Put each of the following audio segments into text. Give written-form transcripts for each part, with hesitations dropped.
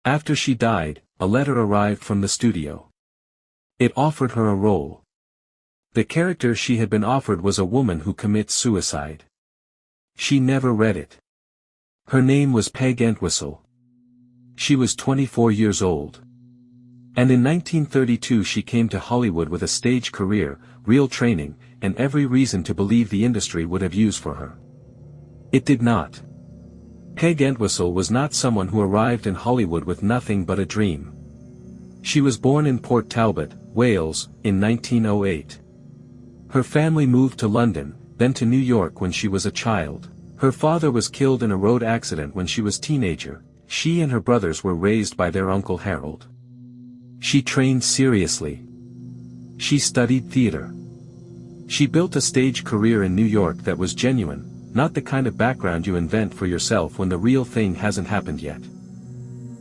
After she died, a letter arrived from the studio. It offered her a role. The character she had been offered was a woman who commits suicide. She never read it. Her name was Peg Entwistle. She was 24 years old. And in 1932 she came to Hollywood with a stage career, real training, and every reason to believe the industry would have use for her. It did not. Peg Entwistle was not someone who arrived in Hollywood with nothing but a dream. She was born in Port Talbot, Wales, in 1908. Her family moved to London, then to New York when she was a child. Her father was killed in a road accident when she was a teenager. She and her brothers were raised by their Uncle Harold. She trained seriously. She studied theater. She built a stage career in New York that was genuine, not the kind of background you invent for yourself when the real thing hasn't happened yet.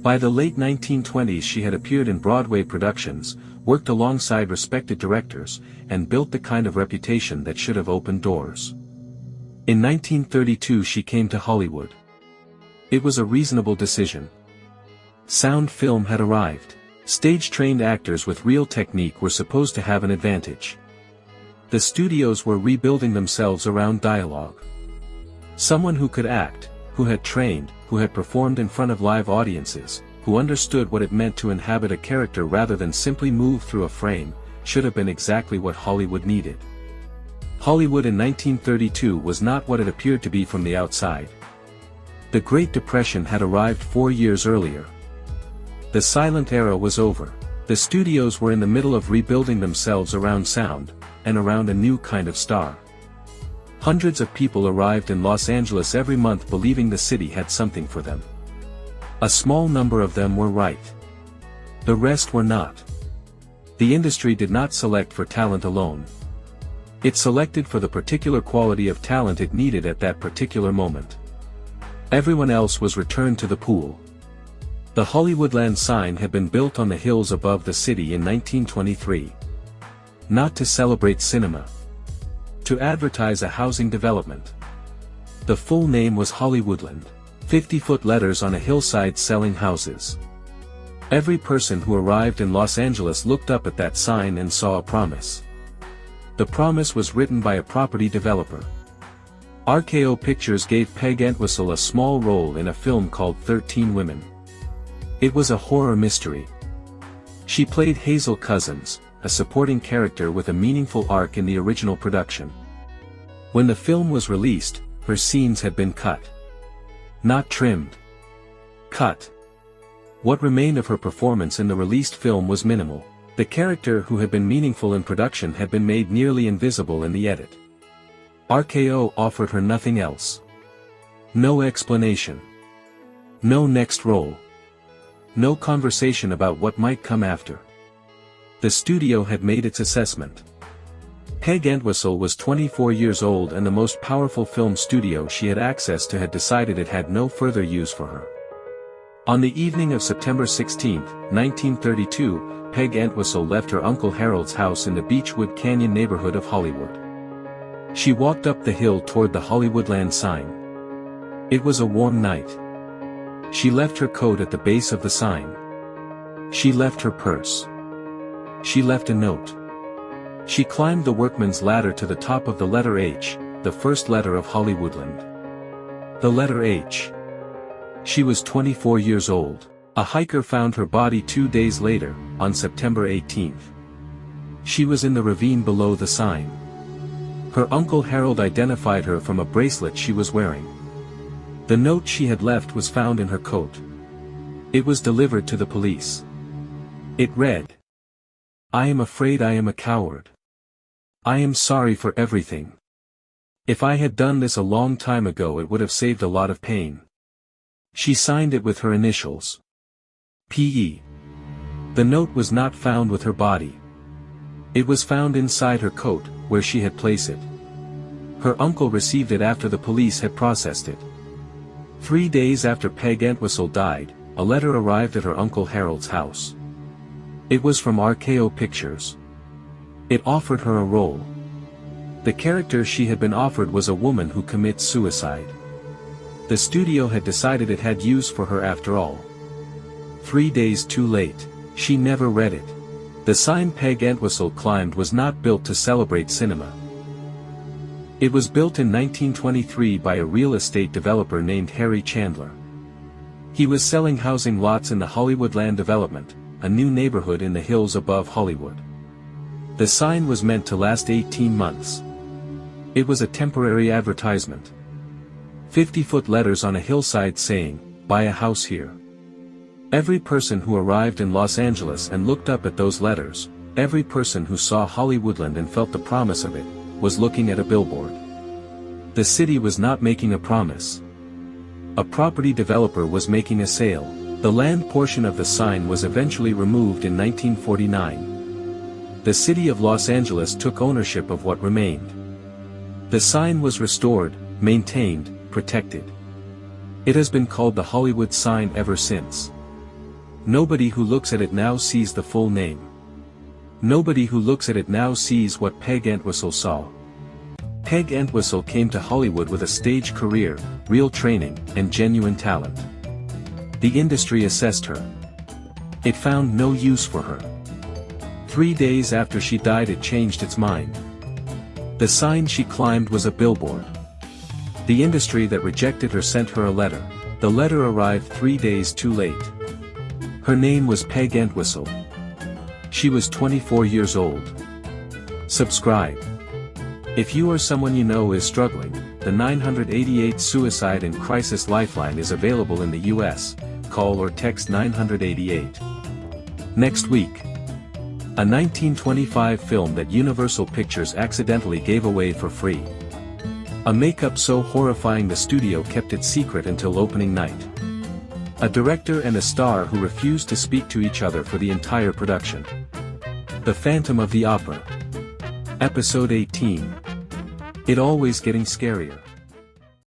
By the late 1920s she had appeared in Broadway productions, worked alongside respected directors, and built the kind of reputation that should have opened doors. In 1932 she came to Hollywood. It was a reasonable decision. Sound film had arrived. Stage-trained actors with real technique were supposed to have an advantage. The studios were rebuilding themselves around dialogue. Someone who could act, who had trained, who had performed in front of live audiences, who understood what it meant to inhabit a character rather than simply move through a frame, should have been exactly what Hollywood needed. Hollywood in 1932 was not what it appeared to be from the outside. The Great Depression had arrived 4 years earlier. The silent era was over. The studios were in the middle of rebuilding themselves around sound, and around a new kind of star. Hundreds of people arrived in Los Angeles every month believing the city had something for them. A small number of them were right. The rest were not. The industry did not select for talent alone. It selected for the particular quality of talent it needed at that particular moment. Everyone else was returned to the pool. The Hollywoodland Sign had been built on the hills above the city in 1923. Not to celebrate cinema. To advertise a housing development. The full name was Hollywoodland. 50-foot letters on a hillside selling houses. Every person who arrived in Los Angeles looked up at that sign and saw a promise. The promise was written by a property developer. RKO Pictures gave Peg Entwistle a small role in a film called 13 Women. It was a horror mystery. She played Hazel Cousins, a supporting character with a meaningful arc in the original production. When the film was released, her scenes had been cut. Not trimmed. Cut. What remained of her performance in the released film was minimal. The character who had been meaningful in production had been made nearly invisible in the edit. RKO offered her nothing else. No explanation. No next role. No conversation about what might come after. The studio had made its assessment. Peg Entwistle was 24 years old and the most powerful film studio she had access to had decided it had no further use for her. On the evening of September 16, 1932, Peg Entwistle left her Uncle Harold's house in the Beachwood Canyon neighborhood of Hollywood. She walked up the hill toward the Hollywoodland sign. It was a warm night. She left her coat at the base of the sign. She left her purse. She left a note. She climbed the workman's ladder to the top of the letter H, the first letter of Hollywoodland. The letter H. She was 24 years old. A hiker found her body 2 days later, on September 18. She was in the ravine below the sign. Her Uncle Harold identified her from a bracelet she was wearing. The note she had left was found in her coat. It was delivered to the police. It read, "I am afraid I am a coward. I am sorry for everything. If I had done this a long time ago it would have saved a lot of pain." She signed it with her initials. P.E. The note was not found with her body. It was found inside her coat, where she had placed it. Her uncle received it after the police had processed it. 3 days after Peg Entwistle died, a letter arrived at her Uncle Harold's house. It was from RKO Pictures. It offered her a role. The character she had been offered was a woman who commits suicide. The studio had decided it had use for her after all. 3 days too late. She never read it. The sign Peg Entwistle climbed was not built to celebrate cinema. It was built in 1923 by a real estate developer named Harry Chandler. He was selling housing lots in the Hollywoodland development, a new neighborhood in the hills above Hollywood. The sign was meant to last 18 months. It was a temporary advertisement. 50-foot letters on a hillside saying, "Buy a house here." Every person who arrived in Los Angeles and looked up at those letters, every person who saw Hollywoodland and felt the promise of it, was looking at a billboard. The city was not making a promise. A property developer was making a sale. The land portion of the sign was eventually removed in 1949. The city of Los Angeles took ownership of what remained. The sign was restored, maintained, protected. It has been called the Hollywood sign ever since. Nobody who looks at it now sees the full name. Nobody who looks at it now sees what Peg Entwistle saw. Peg Entwistle came to Hollywood with a stage career, real training, and genuine talent. The industry assessed her. It found no use for her. 3 days after she died, it changed its mind. The sign she climbed was a billboard. The industry that rejected her sent her a letter. The letter arrived 3 days too late. Her name was Peg Entwistle. She was 24 years old. Subscribe. If you or someone you know is struggling, the 988 Suicide and Crisis Lifeline is available in the US. Call or text 988. Next week. A 1925 film that Universal Pictures accidentally gave away for free. A makeup so horrifying the studio kept it secret until opening night. A director and a star who refused to speak to each other for the entire production. The Phantom of the Opera. Episode 18. It always getting scarier.